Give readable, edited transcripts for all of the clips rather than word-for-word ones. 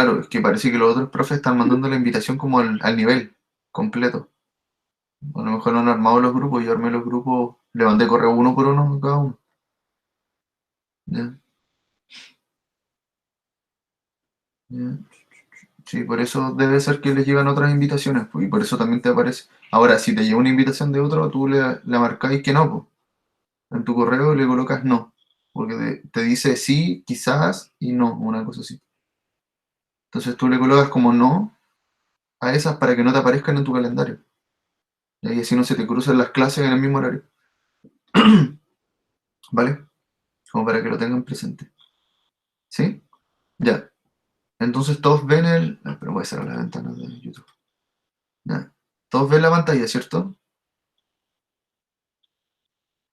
claro, es que parece que los otros profes están mandando la invitación como al nivel completo. A lo mejor no han armado los grupos, yo armé los grupos, le mandé correo uno por uno a cada uno. Ya, ya. Sí, por eso debe ser que les llegan otras invitaciones, pues, y por eso también te aparece. Ahora, si te llega una invitación de otro, tú le marcáis que no, pues. En tu correo le colocas no, porque te dice sí, quizás y no, una cosa así. Entonces tú le colocas como no a esas para que no te aparezcan en tu calendario. Y así no se te cruzan las clases en el mismo horario. ¿Vale? Como para que lo tengan presente. ¿Sí? Ya. Entonces todos ven el... pero voy a cerrar la ventana de YouTube. Ya. Todos ven la pantalla, ¿cierto?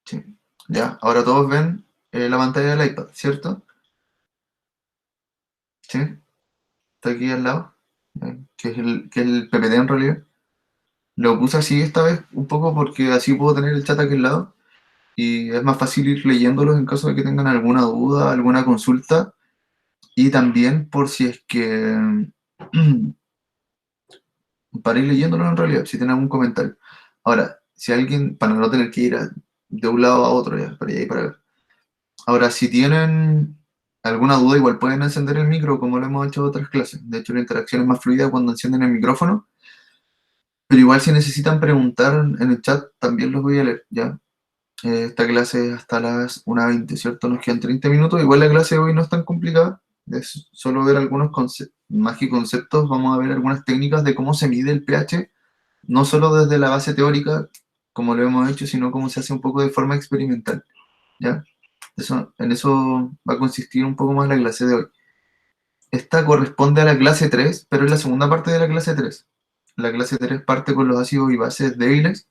Sí. Ya. Ahora todos ven la pantalla del iPad, ¿cierto? Sí. Está aquí al lado. Que es el PPT en realidad. Lo puse así esta vez un poco porque así puedo tener el chat aquí al lado. Y es más fácil ir leyéndolos en caso de que tengan alguna duda, alguna consulta. Y también por si es que... para ir leyéndolo en realidad, si tienen algún comentario. Ahora, si alguien, para no tener que ir de un lado a otro, ya, para allá y para ver. Ahora, si tienen alguna duda, igual pueden encender el micro, como lo hemos hecho en otras clases. De hecho, la interacción es más fluida cuando encienden el micrófono. Pero igual, si necesitan preguntar en el chat, también los voy a leer, ¿ya? Esta clase es hasta las 1:20, ¿cierto? Nos quedan 30 minutos. Igual la clase de hoy no es tan complicada. Es solo ver algunos más que conceptos. Vamos a ver algunas técnicas de cómo se mide el pH, no solo desde la base teórica, como lo hemos hecho, sino cómo se hace un poco de forma experimental, ¿ya? En eso va a consistir un poco más la clase de hoy. Esta corresponde a la clase 3, pero es la segunda parte de la clase 3. La clase 3 parte con los ácidos y bases débiles,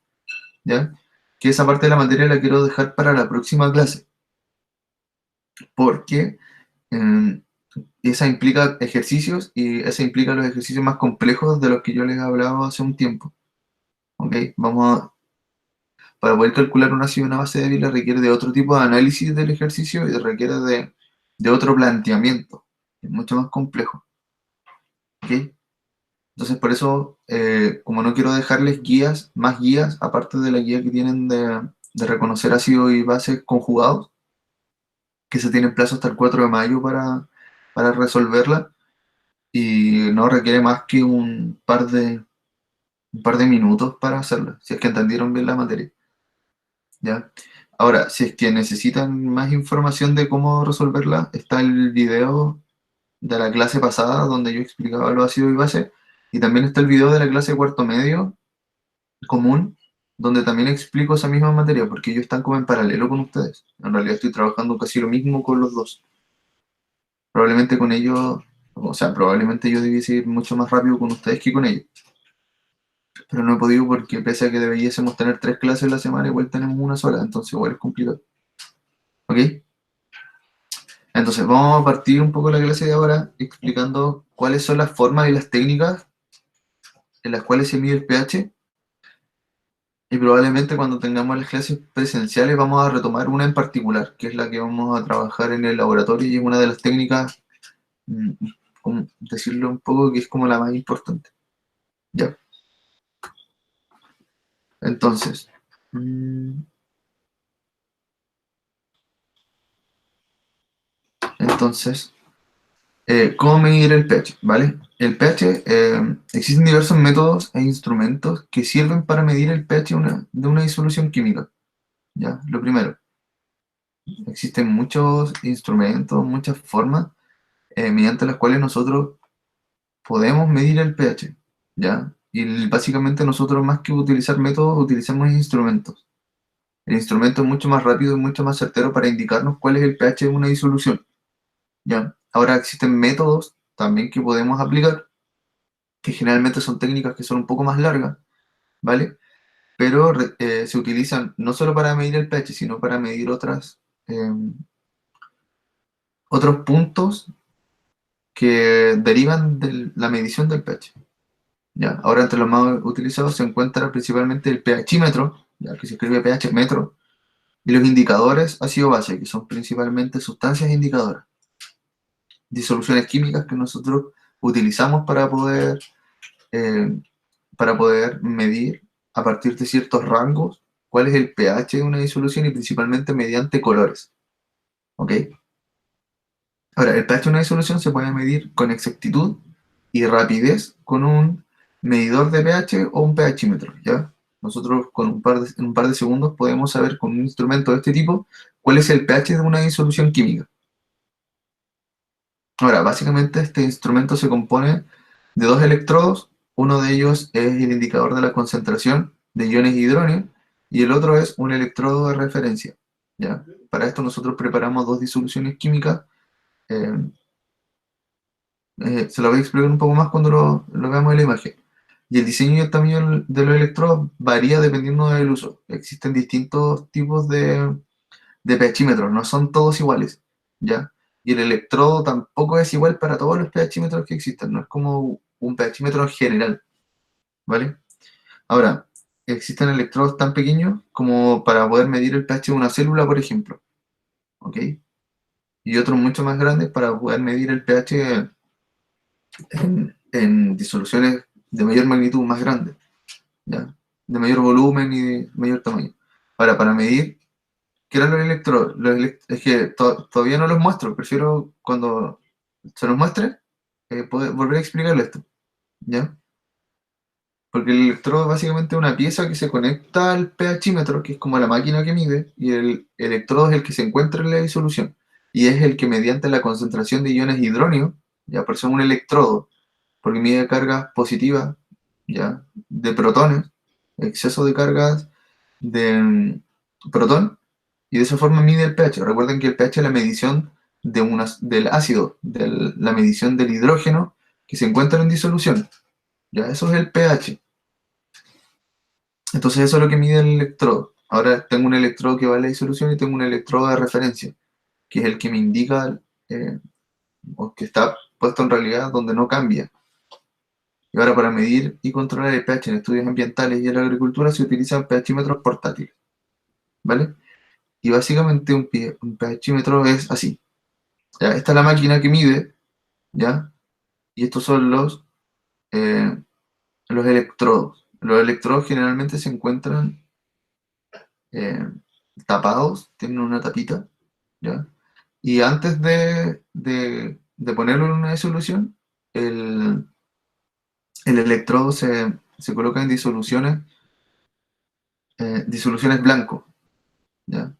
¿ya? Que esa parte de la materia la quiero dejar para la próxima clase, porque eh, esa implica ejercicios y esa implica los ejercicios más complejos de los que yo les he hablado hace un tiempo, ¿ok? Para poder calcular un ácido y una base débil requiere de otro tipo de análisis del ejercicio y requiere de otro planteamiento. Es mucho más complejo, ¿ok? Entonces, por eso, como no quiero dejarles guías, más guías, aparte de la guía que tienen de reconocer ácidos y bases conjugados, que se tienen plazo hasta el 4 de mayo para resolverla, y no requiere más que un par de minutos para hacerla, si es que entendieron bien la materia, ¿ya? Ahora, si es que necesitan más información de cómo resolverla, está el video de la clase pasada donde yo explicaba los ácidos y bases, y también está el video de la clase de cuarto medio común, donde también explico esa misma materia, porque ellos están como en paralelo con ustedes. En realidad estoy trabajando casi lo mismo con los dos. Probablemente con ellos, o sea, probablemente yo debiese ir mucho más rápido con ustedes que con ellos. Pero no he podido porque pese a que debiésemos tener 3 clases a la semana, igual tenemos una sola, entonces igual es complicado. ¿Ok? Entonces, vamos a partir un poco la clase de ahora explicando cuáles son las formas y las técnicas en las cuales se mide el pH. Y probablemente cuando tengamos las clases presenciales vamos a retomar una en particular, que es la que vamos a trabajar en el laboratorio y es una de las técnicas, mm, como decirlo un poco, que es como la más importante. Ya, entonces, mm, entonces ¿cómo medir el pH? ¿Vale? El pH, existen diversos métodos e instrumentos que sirven para medir el pH de una disolución química. ¿Ya? Lo primero, existen muchos instrumentos, muchas formas mediante las cuales nosotros podemos medir el pH. ¿Ya? Y básicamente nosotros más que utilizar métodos, utilizamos instrumentos. El instrumento es mucho más rápido y mucho más certero para indicarnos cuál es el pH de una disolución. ¿Ya? Ahora existen métodos también que podemos aplicar que generalmente son técnicas que son un poco más largas, ¿vale? Pero se utilizan no solo para medir el pH, sino para medir otros puntos que derivan de la medición del pH. ¿Ya? Ahora entre los más utilizados se encuentra principalmente el pHímetro, ya que se escribe pH metro, y los indicadores ácido-base, que son principalmente sustancias indicadoras, disoluciones químicas que nosotros utilizamos para poder medir a partir de ciertos rangos cuál es el pH de una disolución y principalmente mediante colores. ¿Ok? Ahora, el pH de una disolución se puede medir con exactitud y rapidez con un medidor de pH o un pHímetro, ¿ya? Nosotros en un par de segundos podemos saber con un instrumento de este tipo cuál es el pH de una disolución química. Ahora, básicamente este instrumento se compone de dos electrodos. Uno de ellos es el indicador de la concentración de iones de hidrógeno y el otro es un electrodo de referencia, ¿ya? Para esto nosotros preparamos dos disoluciones químicas. eh, Se lo voy a explicar un poco más cuando lo veamos en la imagen. Y el diseño y el tamaño de los electrodos varía dependiendo del uso. Existen distintos tipos de pHímetros, no son todos iguales, ¿ya? Y el electrodo tampoco es igual para todos los pHímetros que existen, no es como un pHímetro en general, ¿vale? Ahora, existen electrodos tan pequeños como para poder medir el pH de una célula, por ejemplo, ¿ok? Y otros mucho más grandes para poder medir el pH en disoluciones de mayor magnitud, más grandes, ¿ya? De mayor volumen y de mayor tamaño. Ahora, para medir, ¿qué eran los electrodos? Es que todavía no los muestro, prefiero cuando se los muestre, poder volver a explicarle esto, ¿ya? Porque el electrodo es básicamente una pieza que se conecta al pHímetro, que es como la máquina que mide, y el electrodo es el que se encuentra en la disolución, y es el que mediante la concentración de iones hidróneo, ya por eso es un electrodo, porque mide cargas positivas, ya, de protones, exceso de cargas de protón, y de esa forma mide el pH. Recuerden que el pH es la medición del ácido, la medición del hidrógeno que se encuentra en disolución. Ya, eso es el pH. Entonces eso es lo que mide el electrodo. Ahora tengo un electrodo que va a la disolución y tengo un electrodo de referencia, que es el que me indica, o que está puesto en realidad donde no cambia. Y ahora para medir y controlar el pH en estudios ambientales y en la agricultura se utilizan pHímetros portátiles, ¿vale? Y básicamente un pHímetro es así. ¿Ya? Esta es la máquina que mide, ¿ya? Y estos son los electrodos. Los electrodos generalmente se encuentran eh, tapados, tienen una tapita, ¿ya? Y antes de ponerlo en una disolución, el, el electrodo se coloca en disoluciones blanco, ¿ya?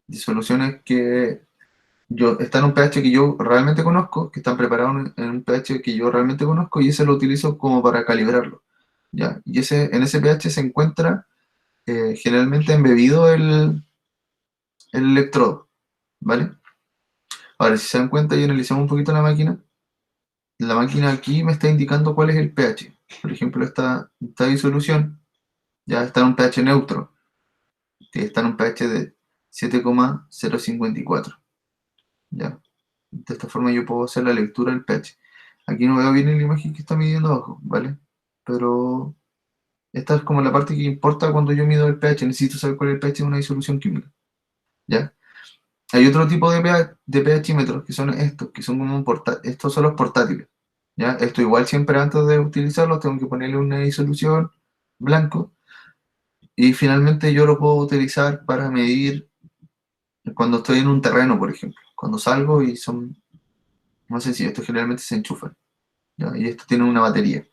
Disoluciones que están en un pH que yo realmente conozco, que están preparados en un pH que yo realmente conozco y ese lo utilizo como para calibrarlo, ¿ya? Y en ese pH se encuentra generalmente embebido el electrodo, ¿vale? Ahora, si se dan cuenta y analizamos un poquito la máquina aquí me está indicando cuál es el pH. Por ejemplo, esta disolución ya está en un pH neutro, que está en un pH de 7,054. ¿Ya? De esta forma yo puedo hacer la lectura del pH. Aquí no veo bien en la imagen que está midiendo abajo, ¿vale? Pero esta es como la parte que importa cuando yo mido el pH. Necesito saber cuál es el pH de una disolución química, ¿ya? Hay otro tipo de pHímetros que son estos, que son como estos son los portátiles, ¿ya? Esto igual siempre antes de utilizarlos tengo que ponerle una disolución blanco y finalmente yo lo puedo utilizar para medir cuando estoy en un terreno, por ejemplo. Cuando salgo y son, no sé si estos generalmente se enchufan, ¿ya? Y esto tiene una batería.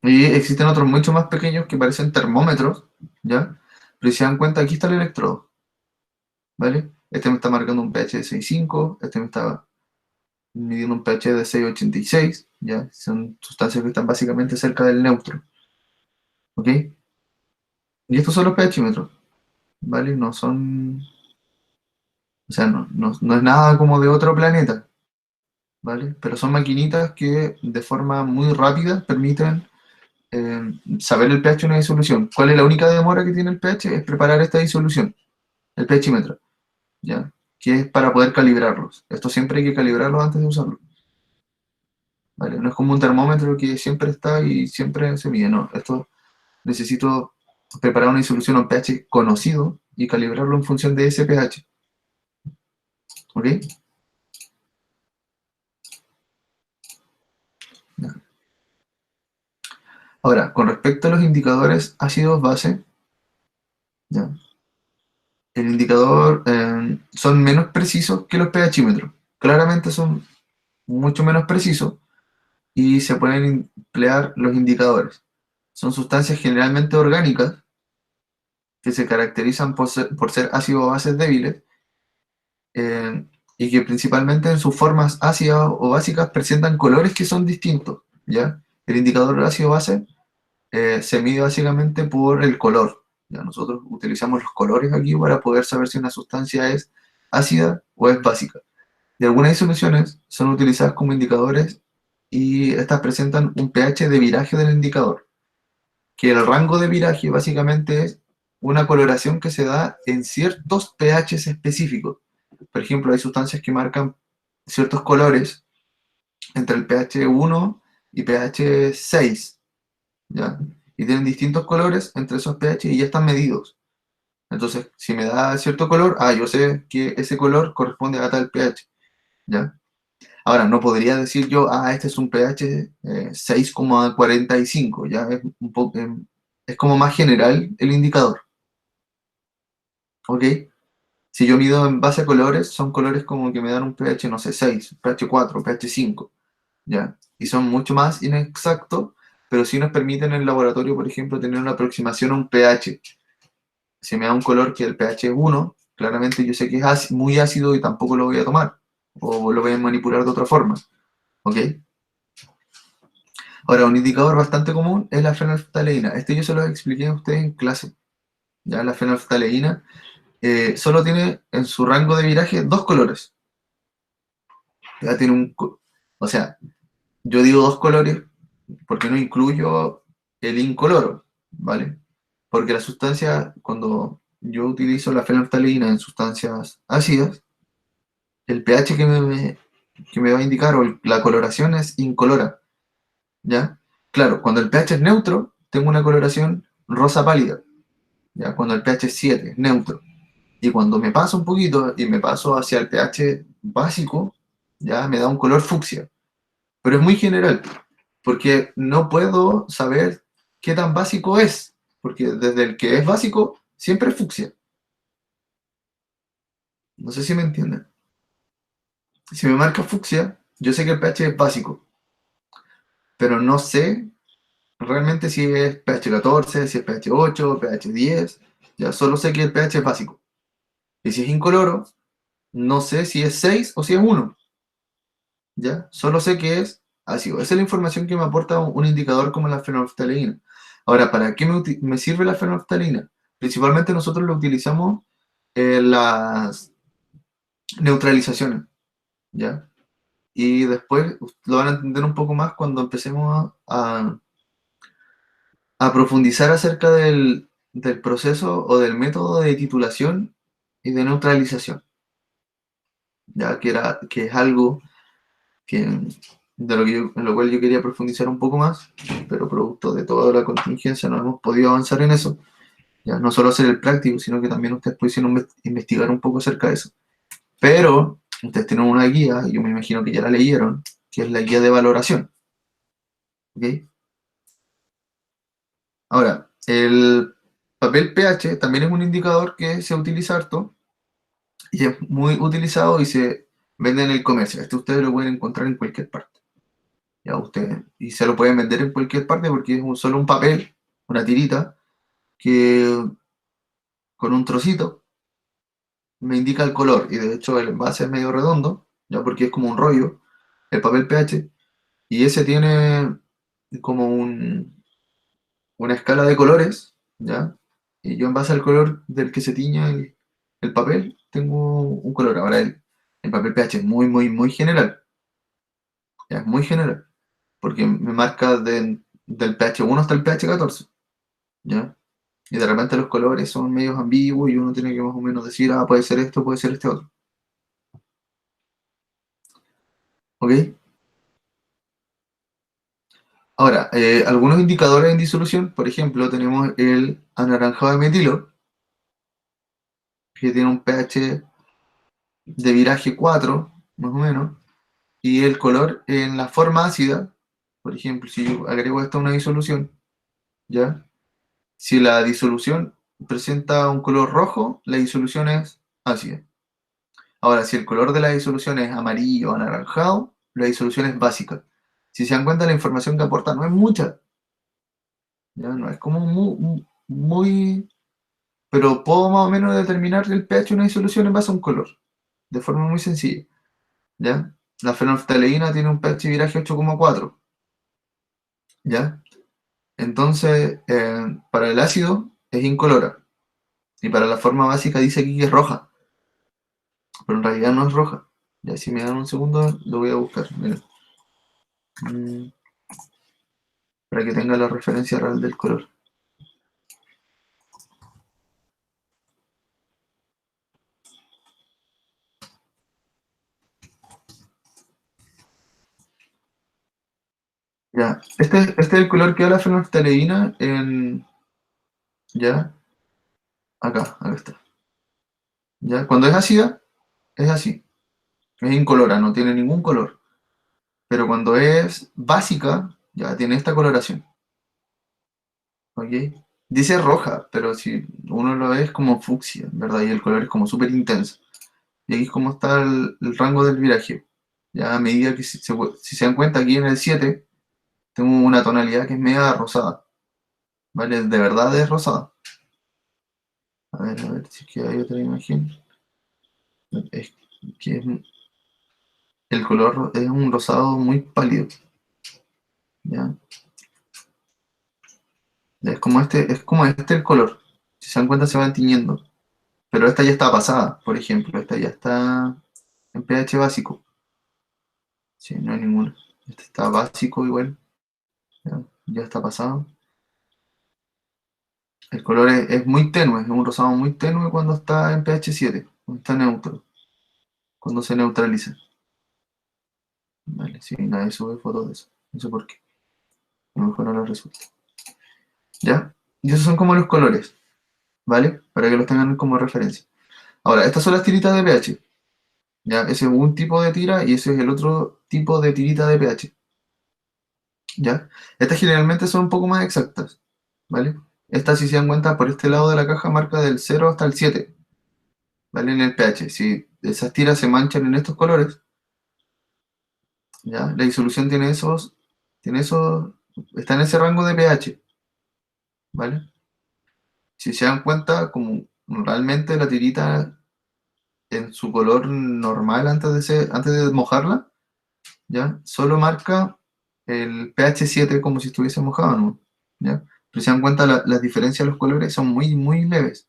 Y existen otros mucho más pequeños que parecen termómetros, ¿ya? Pero si se dan cuenta, aquí está el electrodo, ¿vale? Este me está marcando un pH de 6,5, este me está midiendo un pH de 6,86, ¿ya? Son sustancias que están básicamente cerca del neutro, ¿ok? Y estos son los pHímetros, ¿vale? No son, o sea, no es nada como de otro planeta, ¿vale? Pero son maquinitas que de forma muy rápida permiten saber el pH de una disolución. ¿Cuál es la única demora que tiene el pH? Es preparar esta disolución, el pHímetro, ¿ya? Que es para poder calibrarlos. Esto siempre hay que calibrarlo antes de usarlo, ¿vale? No es como un termómetro que siempre está y siempre se mide, no. Esto necesito preparar una disolución a un pH conocido y calibrarlo en función de ese pH, ¿ok? Ahora, con respecto a los indicadores ácidos-base, ¿ya? El indicador son menos precisos que los pHímetros. Claramente son mucho menos precisos y se pueden emplear los indicadores. Son sustancias generalmente orgánicas que se caracterizan por ser ácidos o bases débiles eh, y que principalmente en sus formas ácidas o básicas presentan colores que son distintos, ¿ya? El indicador ácido-base se mide básicamente por el color, ¿ya? Nosotros utilizamos los colores aquí para poder saber si una sustancia es ácida o es básica. Y algunas disoluciones son utilizadas como indicadores y estas presentan un pH de viraje del indicador, que el rango de viraje básicamente es una coloración que se da en ciertos pHs específicos. Por ejemplo, hay sustancias que marcan ciertos colores entre el pH 1 y pH 6, ¿ya? Y tienen distintos colores entre esos pH y ya están medidos. Entonces, si me da cierto color, yo sé que ese color corresponde a tal pH, ¿ya? Ahora, no podría decir yo, este es un pH 6,45, ya es un poco, es como más general el indicador, ¿ok? Si yo mido en base a colores, son colores como que me dan un pH, no sé, 6, pH 4, pH 5, ¿ya? Y son mucho más inexactos, pero sí nos permiten en el laboratorio, por ejemplo, tener una aproximación a un pH. Si me da un color que el pH es 1, claramente yo sé que es muy ácido y tampoco lo voy a tomar, o lo voy a manipular de otra forma, ¿ok? Ahora, un indicador bastante común es la fenolftaleína. Este yo se lo expliqué a ustedes en clase. Ya la fenolftaleína solo tiene en su rango de viraje dos colores. Ya tiene o sea, yo digo dos colores porque no incluyo el incoloro, ¿vale? Porque la sustancia, cuando yo utilizo la fenolftaleína en sustancias ácidas, el pH que me va a indicar o la coloración es incolora, ¿ya? Claro, cuando el pH es neutro, tengo una coloración rosa pálida, ¿ya? Cuando el pH es 7, es neutro. Y cuando me paso un poquito y me paso hacia el pH básico, ya me da un color fucsia. Pero es muy general, porque no puedo saber qué tan básico es, porque desde el que es básico siempre es fucsia. No sé si me entienden. Si me marca fucsia, yo sé que el pH es básico, pero no sé realmente si es pH 14, si es pH 8, pH 10. Ya solo sé que el pH es básico. Y si es incoloro, no sé si es 6 o si es 1. ¿Ya? Solo sé que es ácido. Esa es la información que me aporta un indicador como la fenolftaleína. Ahora, ¿para qué me sirve la fenolftaleína? Principalmente nosotros lo utilizamos en las neutralizaciones, ¿ya? Y después lo van a entender un poco más cuando empecemos a profundizar acerca del proceso o del método de titulación y de neutralización, ya que es algo que, en lo cual yo quería profundizar un poco más, pero producto de toda la contingencia no hemos podido avanzar en eso. Ya no solo hacer el práctico, sino que también ustedes pudieron investigar un poco acerca de eso. Pero ustedes tienen una guía, yo me imagino que ya la leyeron, que es la guía de valoración. ¿Ok? Ahora, el papel pH también es un indicador que se utiliza harto y es muy utilizado y se vende en el comercio. Este ustedes lo pueden encontrar en cualquier parte. Ya ustedes, y se lo pueden vender en cualquier parte porque es solo un papel, una tirita, que con un trocito me indica el color. Y de hecho el envase es medio redondo, ya porque es como un rollo, el papel pH, y ese tiene como una escala de colores, ¿ya? Y yo en base al color del que se tiña el papel, tengo un color. Ahora el papel pH es muy, muy, muy general, ya es muy general, porque me marca del pH 1 hasta el pH 14, ¿ya? Y de repente los colores son medios ambiguos y uno tiene que más o menos decir, puede ser esto, puede ser este otro. ¿Ok? Ahora, algunos indicadores en disolución, por ejemplo, tenemos el anaranjado de metilo, que tiene un pH de viraje 4, más o menos, y el color en la forma ácida, por ejemplo, si yo agrego esto a una disolución, ¿ya? Si la disolución presenta un color rojo, la disolución es ácida. Ahora, si el color de la disolución es amarillo o anaranjado, la disolución es básica. Si se dan cuenta, la información que aporta no es mucha, ¿ya? No es como muy, pero puedo más o menos determinar el pH de una disolución en base a un color, de forma muy sencilla, ¿ya? La fenolftaleína tiene un pH viraje 8,4, ¿ya? Entonces, para el ácido es incolora, y para la forma básica dice aquí que es roja, pero en realidad no es roja. Ya, si me dan un segundo, lo voy a buscar. Mira. Mm, para que tenga la referencia real del color. Ya, este es el color que da la fenolftaleína en. Ya, acá está. Ya, cuando es ácida, es así. Es incolora, no tiene ningún color. Pero cuando es básica, ya tiene esta coloración. ¿Ok? Dice roja, pero si uno lo ve es como fucsia, ¿verdad? Y el color es como súper intenso. Y aquí es como está el rango del viraje. Ya a medida que si se dan cuenta, aquí en el 7 tengo una tonalidad que es media rosada. ¿Vale? De verdad es rosada. A ver si es que hay otra imagen. Es que el color es un rosado muy pálido. ¿Ya? Es como este el color. Si se dan cuenta se van tiñendo. Pero esta ya está pasada, por ejemplo. Esta ya está en pH básico. Sí, no hay ninguna. Este está básico igual. Ya está pasado. El color es muy tenue, es un rosado muy tenue cuando está en pH 7, cuando está neutro, cuando se neutraliza. Vale, sí, nadie sube fotos de eso. No sé por qué. A lo mejor no lo resulta. ¿Ya? Y esos son como los colores, ¿vale? Para que los tengan como referencia. Ahora, estas son las tiritas de pH. ¿Ya? Ese es un tipo de tira y ese es el otro tipo de tirita de pH. ¿Ya? Estas generalmente son un poco más exactas, ¿vale? Estas, si se dan cuenta, por este lado de la caja marca del 0 hasta el 7, ¿vale? En el pH. Si esas tiras se manchan en estos colores, ¿ya? La disolución tiene esos, está en ese rango de pH, ¿vale? Si se dan cuenta, como realmente la tirita en su color normal antes de mojarla, ¿ya? Solo marca el pH 7 como si estuviese mojado, ¿no? ¿Ya? Pero si se dan cuenta, las diferencias de los colores son muy leves,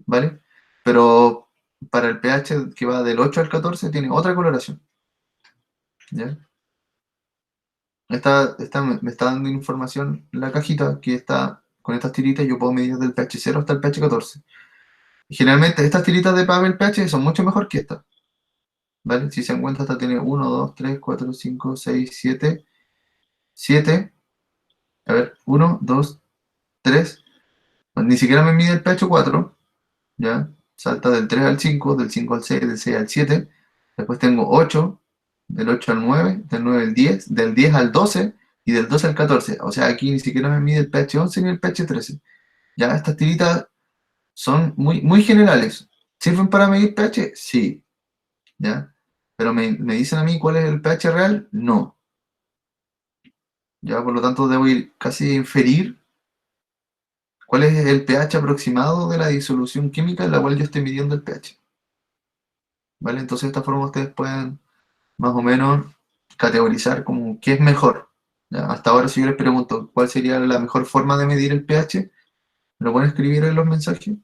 ¿vale? Pero para el pH que va del 8 al 14 tiene otra coloración, ¿ya? Me está dando información en la cajita que está con estas tiritas. Yo puedo medir del pH 0 hasta el pH 14. Y generalmente estas tiritas de papel pH son mucho mejor que estas, ¿vale? Si se dan cuenta, esta tiene 1, 2, 3, 4, 5, 6, 7, 7. A ver, 1, 2, 3. Ni siquiera me mide el pH 4, ¿ya? Salta del 3 al 5, del 5 al 6, del 6 al 7. Después tengo 8, del 8 al 9, del 9 al 10, del 10 al 12 y del 12 al 14. O sea, aquí ni siquiera me mide el pH 11 ni el pH 13. Ya, estas tiritas son muy generales. ¿Sirven para medir pH? Sí, ¿ya? Pero me dicen a mí cuál es el pH real, no. Ya, por lo tanto, debo ir casi a inferir cuál es el pH aproximado de la disolución química en la cual yo estoy midiendo el pH. ¿Vale? Entonces, de esta forma ustedes pueden más o menos categorizar como qué es mejor. ¿Ya? Hasta ahora, si yo les pregunto cuál sería la mejor forma de medir el pH, ¿me lo pueden escribir en los mensajes?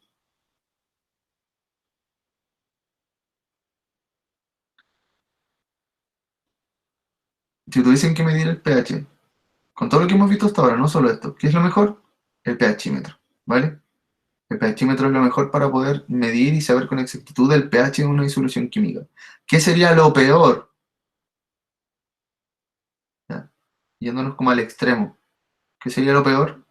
Si tuviesen que medir el pH, con todo lo que hemos visto hasta ahora, no solo esto, ¿qué es lo mejor? El pHímetro, ¿vale? El pHímetro es lo mejor para poder medir y saber con exactitud el pH de una disolución química. ¿Qué sería lo peor? ¿Ya? Yéndonos como al extremo. ¿Qué sería lo peor?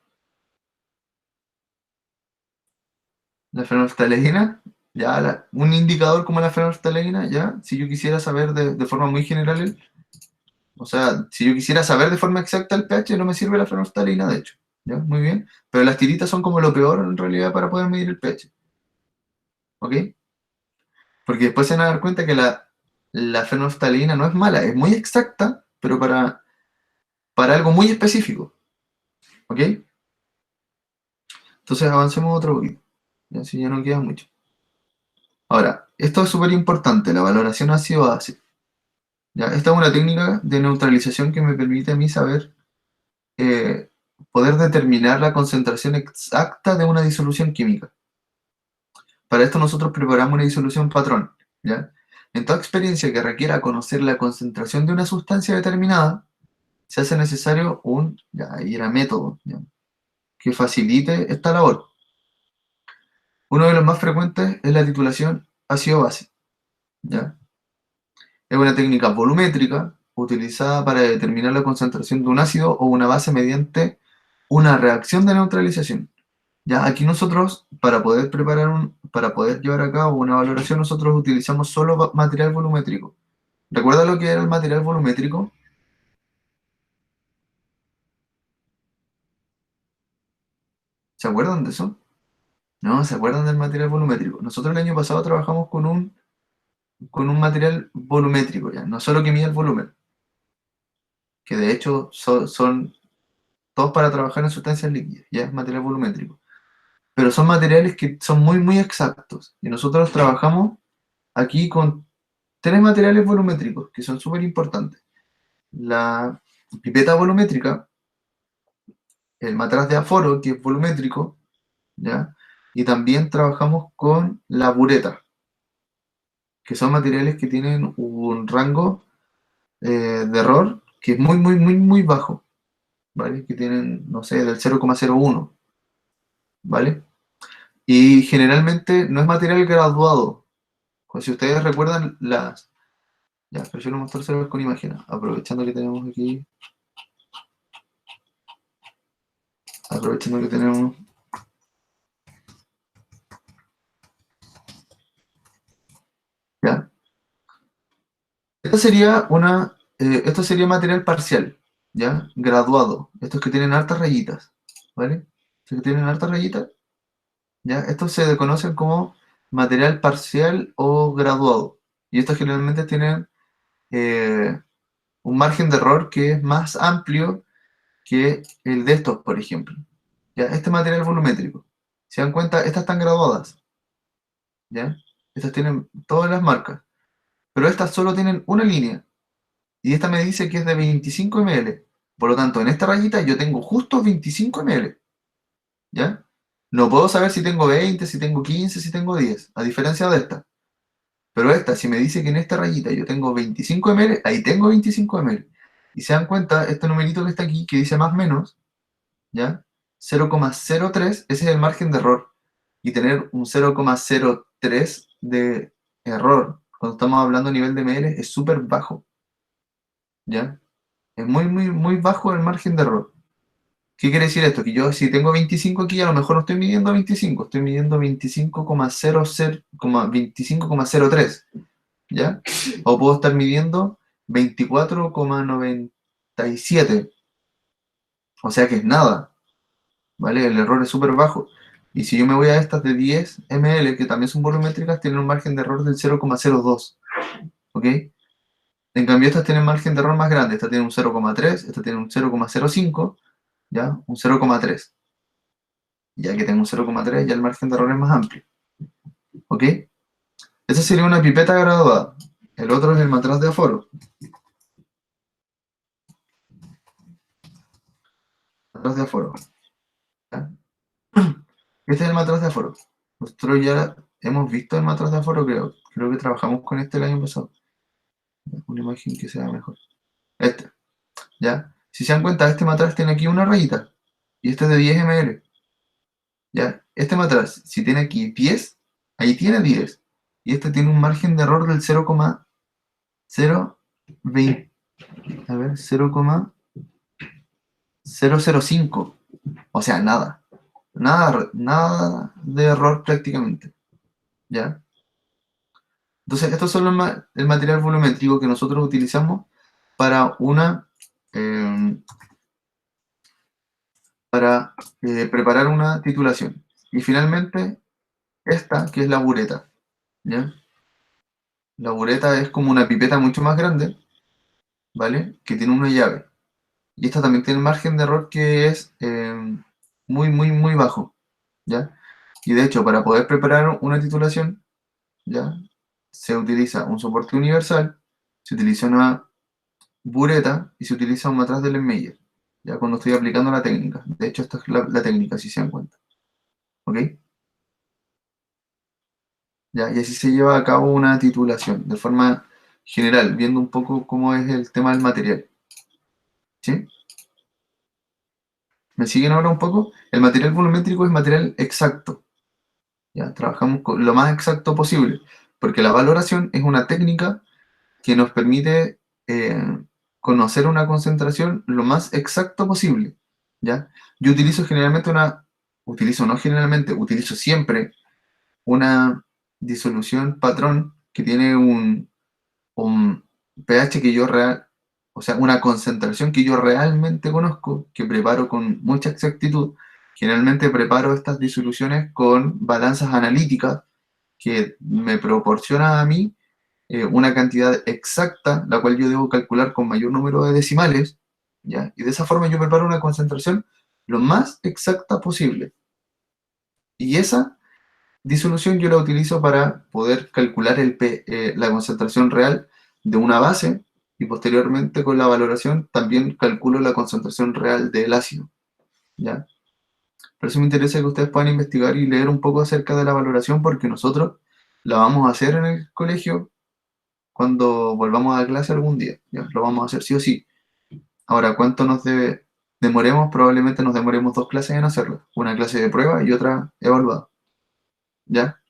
La fenolftaleína, ya, un indicador como la fenolftaleína, ya, si yo quisiera saber de forma muy general O sea, si yo quisiera saber de forma exacta el pH, no me sirve la fenolftalina, de hecho. ¿Ya? Muy bien. Pero las tiritas son como lo peor en realidad para poder medir el pH. ¿Ok? Porque después se van a dar cuenta que la fenolftalina no es mala, es muy exacta, pero para algo muy específico. ¿Ok? Entonces avancemos otro poquito. Ya, si ya no queda mucho. Ahora, esto es súper importante, la valoración ácido-base. ¿Ya? Esta es una técnica de neutralización que me permite a mí saber, eh, poder determinar la concentración exacta de una disolución química. Para esto nosotros preparamos una disolución patrón. ¿Ya? En toda experiencia que requiera conocer la concentración de una sustancia determinada, se hace necesario ahí era método, ¿ya? Que facilite esta labor. Uno de los más frecuentes es la titulación ácido-base. ¿Ya? Es una técnica volumétrica utilizada para determinar la concentración de un ácido o una base mediante una reacción de neutralización. Ya aquí nosotros, para poder llevar a cabo una valoración, nosotros utilizamos solo material volumétrico. ¿Recuerda lo que era el material volumétrico? ¿Se acuerdan de eso? No, ¿se acuerdan del material volumétrico? Nosotros el año pasado trabajamos con un material volumétrico, ya, no solo que mide el volumen, que de hecho son todos para trabajar en sustancias líquidas, ya es material volumétrico. Pero son materiales que son muy, muy exactos. Y nosotros trabajamos aquí con tres materiales volumétricos que son súper importantes. La pipeta volumétrica, el matraz de aforo, que es volumétrico, ¿ya? Y también trabajamos con la bureta, que son materiales que tienen un rango, de error que es muy, muy, muy, muy bajo, ¿vale? Que tienen, no sé, del 0,01, ¿vale? Y generalmente no es material graduado. Pues si ustedes recuerdan Ya, prefiero mostrárselos con imágenes, aprovechando que tenemos aquí, aprovechando que tenemos, ya. Esto sería material parcial, ya, graduado. Estos que tienen hartas rayitas, ¿vale? Estos que tienen hartas rayitas, ya, estos se conocen como material parcial o graduado. Y estos generalmente tienen, eh, un margen de error que es más amplio que el de estos, por ejemplo. Ya, este material volumétrico. ¿Se dan cuenta? Estas están graduadas. ¿Ya? Estas tienen todas las marcas, pero estas solo tienen una línea, y esta me dice que es de 25 ml. Por lo tanto, en esta rayita yo tengo justo 25 ml, ¿ya? No puedo saber si tengo 20, si tengo 15, si tengo 10, a diferencia de esta. Pero esta, si me dice que en esta rayita yo tengo 25 ml, ahí tengo 25 ml. Y se dan cuenta, este numerito que está aquí, que dice más menos, ¿ya? 0,03, ese es el margen de error. Y tener un 0,03 de error cuando estamos hablando a nivel de ml es súper bajo, ¿ya? Es muy, muy, muy bajo el margen de error. ¿Qué quiere decir esto? Que yo si tengo 25 aquí, a lo mejor no estoy midiendo 25, estoy midiendo 25,03, ¿ya? O puedo estar midiendo 24,97, o sea que es nada, ¿vale? El error es súper bajo. Y si yo me voy a estas de 10 ml, que también son volumétricas, tienen un margen de error del 0,02, ¿ok? En cambio, estas tienen margen de error más grande. Esta tiene un 0,3, esta tiene un 0,05, ¿ya? Un 0,3. Ya que tengo un 0,3, ya el margen de error es más amplio, ¿ok? Esa sería una pipeta graduada. El otro es el matraz de aforo. Matraz de aforo, ¿ya? Este es el matraz de aforo. Nosotros ya hemos visto el matraz de aforo, creo. Creo que trabajamos con este el año pasado. Una imagen que sea mejor. Este, ¿ya? Si se dan cuenta, este matraz tiene aquí una rayita. Y este es de 10 ml. ¿Ya? Este matraz, si tiene aquí 10, ahí tiene 10. Y este tiene un margen de error del 0,020. A ver, 0,005. O sea, nada. Nada, nada de error prácticamente. ¿Ya? Entonces, estos son el material volumétrico que nosotros utilizamos para preparar una titulación. Y finalmente, esta, que es la bureta, ¿ya? La bureta es como una pipeta mucho más grande, ¿vale? Que tiene una llave. Y esta también tiene un margen de error que es muy, muy, muy bajo, ¿ya? Y de hecho, para poder preparar una titulación, ¿ya? Se utiliza un soporte universal, se utiliza una bureta y se utiliza un matraz de Lehrmeyer, ya cuando estoy aplicando la técnica. De hecho, esta es la técnica, si se dan cuenta. ¿Ok? Ya, y así se lleva a cabo una titulación, de forma general, viendo un poco cómo es el tema del material. ¿Sí? ¿Me siguen ahora un poco? El material volumétrico es material exacto. Ya, trabajamos con lo más exacto posible, porque la valoración es una técnica que nos permite conocer una concentración lo más exacto posible, ¿ya? Yo utilizo siempre una disolución patrón que tiene un pH que yo o sea, una concentración que yo realmente conozco, que preparo con mucha exactitud. Generalmente preparo estas disoluciones con balanzas analíticas que me proporcionan a mí una cantidad exacta, la cual yo debo calcular con mayor número de decimales, ¿ya? Y de esa forma yo preparo una concentración lo más exacta posible. Y esa disolución yo la utilizo para poder calcular la concentración real de una base y posteriormente con la valoración también calculo la concentración real del ácido, ¿ya? Por eso me interesa que ustedes puedan investigar y leer un poco acerca de la valoración porque nosotros la vamos a hacer en el colegio cuando volvamos a clase algún día, ¿ya? Lo vamos a hacer sí o sí. Ahora, ¿cuánto demoremos? Probablemente nos demoremos 2 clases en hacerlo. Una clase de prueba y otra evaluada, ¿ya?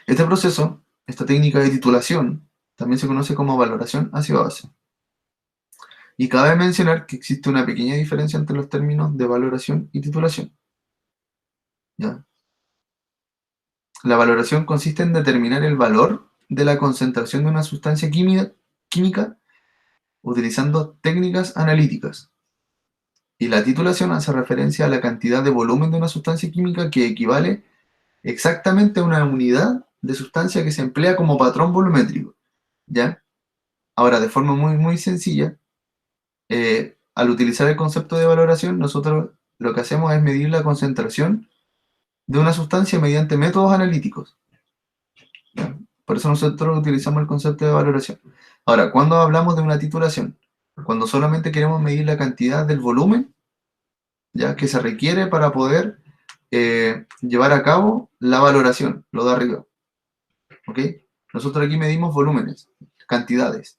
Este proceso, esta técnica de titulación, también se conoce como valoración ácido-base. Y cabe mencionar que existe una pequeña diferencia entre los términos de valoración y titulación, ¿ya? La valoración consiste en determinar el valor de la concentración de una sustancia química utilizando técnicas analíticas. Y la titulación hace referencia a la cantidad de volumen de una sustancia química que equivale exactamente a una unidad de sustancia que se emplea como patrón volumétrico, ¿ya? Ahora, de forma muy, muy sencilla, al utilizar el concepto de valoración, nosotros lo que hacemos es medir la concentración de una sustancia mediante métodos analíticos, ¿ya? Por eso nosotros utilizamos el concepto de valoración. Ahora, ¿cuándo hablamos de una titulación? Cuando solamente queremos medir la cantidad del volumen, ¿ya? Que se requiere para poder llevar a cabo la valoración, lo de arriba. ¿Ok? Nosotros aquí medimos volúmenes, cantidades.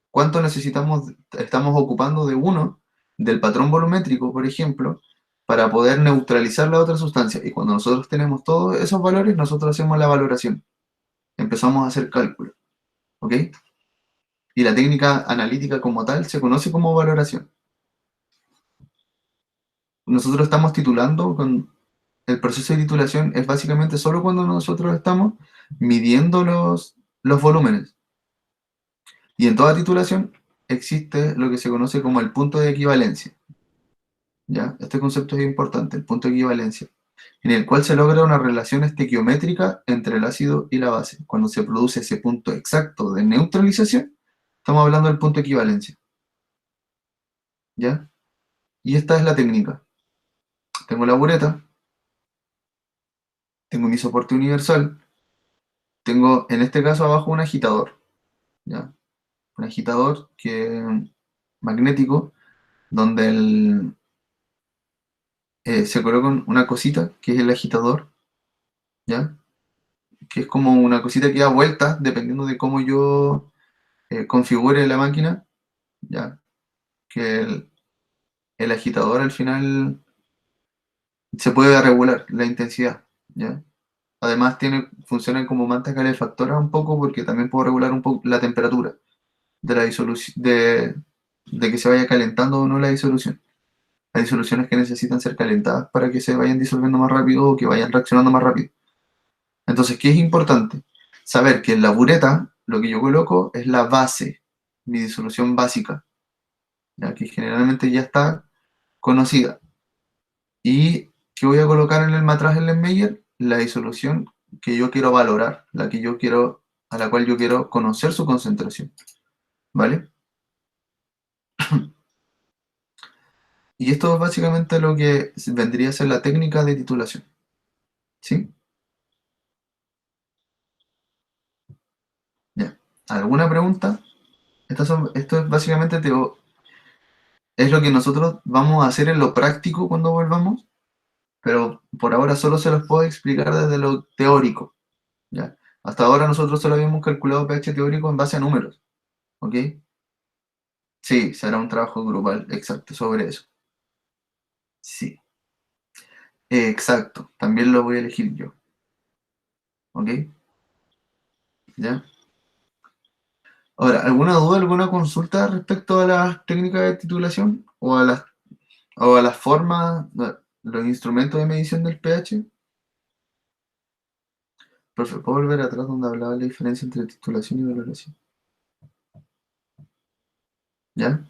¿Cuánto estamos ocupando de uno, del patrón volumétrico, por ejemplo, para poder neutralizar la otra sustancia? Y cuando nosotros tenemos todos esos valores, nosotros hacemos la valoración. Empezamos a hacer cálculos. ¿Ok? Y la técnica analítica como tal se conoce como valoración. Nosotros estamos titulando con el proceso de titulación es básicamente solo cuando nosotros estamos midiendo los volúmenes. Y en toda titulación existe lo que se conoce como el punto de equivalencia, ¿ya? Este concepto es importante, el punto de equivalencia, en el cual se logra una relación estequiométrica entre el ácido y la base. Cuando se produce ese punto exacto de neutralización, estamos hablando del punto de equivalencia, ¿ya? Y esta es la técnica. Tengo la bureta, tengo mi soporte universal, tengo en este caso abajo un agitador, ¿ya? Un agitador magnético, donde se coloca una cosita que es el agitador, ¿ya? Que es como una cosita que da vueltas dependiendo de cómo yo configure la máquina, ¿ya? Que el agitador al final se puede regular la intensidad, ¿ya? Además funciona como manta calefactora un poco porque también puedo regular un poco la temperatura de la disolución, de que se vaya calentando o no la disolución. Hay disoluciones que necesitan ser calentadas para que se vayan disolviendo más rápido o que vayan reaccionando más rápido. Entonces, ¿qué es importante? Saber que en la bureta lo que yo coloco es la base, mi disolución básica, ya que generalmente ya está conocida. ¿Y qué voy a colocar en el matraz Erlenmeyer? La disolución que yo quiero valorar, la que yo quiero, a la cual yo quiero conocer su concentración, ¿vale? Y esto es básicamente lo que vendría a ser la técnica de titulación, ¿sí? Ya. ¿Alguna pregunta? Esto es básicamente es lo que nosotros vamos a hacer en lo práctico cuando volvamos, pero por ahora solo se los puedo explicar desde lo teórico, ¿ya? Hasta ahora nosotros solo habíamos calculado pH teórico en base a números, ¿ok? Sí, será un trabajo grupal, exacto, sobre eso. Sí, exacto, también lo voy a elegir yo, ¿ok? ¿Ya? Ahora, ¿alguna duda, alguna consulta respecto a las técnicas de titulación o a las formas, los instrumentos de medición del pH? Profe, ¿puedo volver atrás donde hablaba la diferencia entre titulación y valoración? ¿Ya?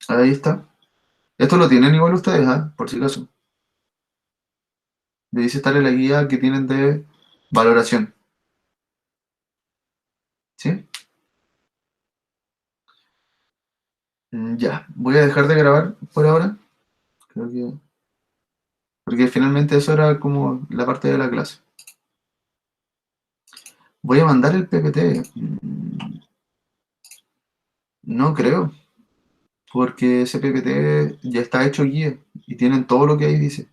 Ahí está. Esto lo tienen igual ustedes, ¿ah? Por si acaso. Debe estar en la guía que tienen de valoración. ¿Sí? Ya. Voy a dejar de grabar por ahora. Creo que. Porque finalmente eso era como la parte de la clase. Voy a mandar el PPT. No creo. Porque ese PPT ya está hecho guía. Y tienen todo lo que ahí dice.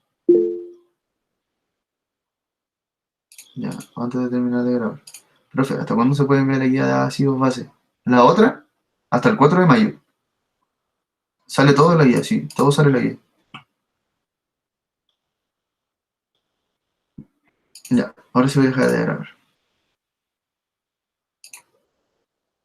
Ya. Antes de terminar de grabar. Profe, ¿hasta cuándo se puede enviar la guía de ácidos base? La otra, hasta el 4 de mayo. Sale todo en la guía, sí, todo sale en la guía. Ya, ahora sí voy a dejar de grabar.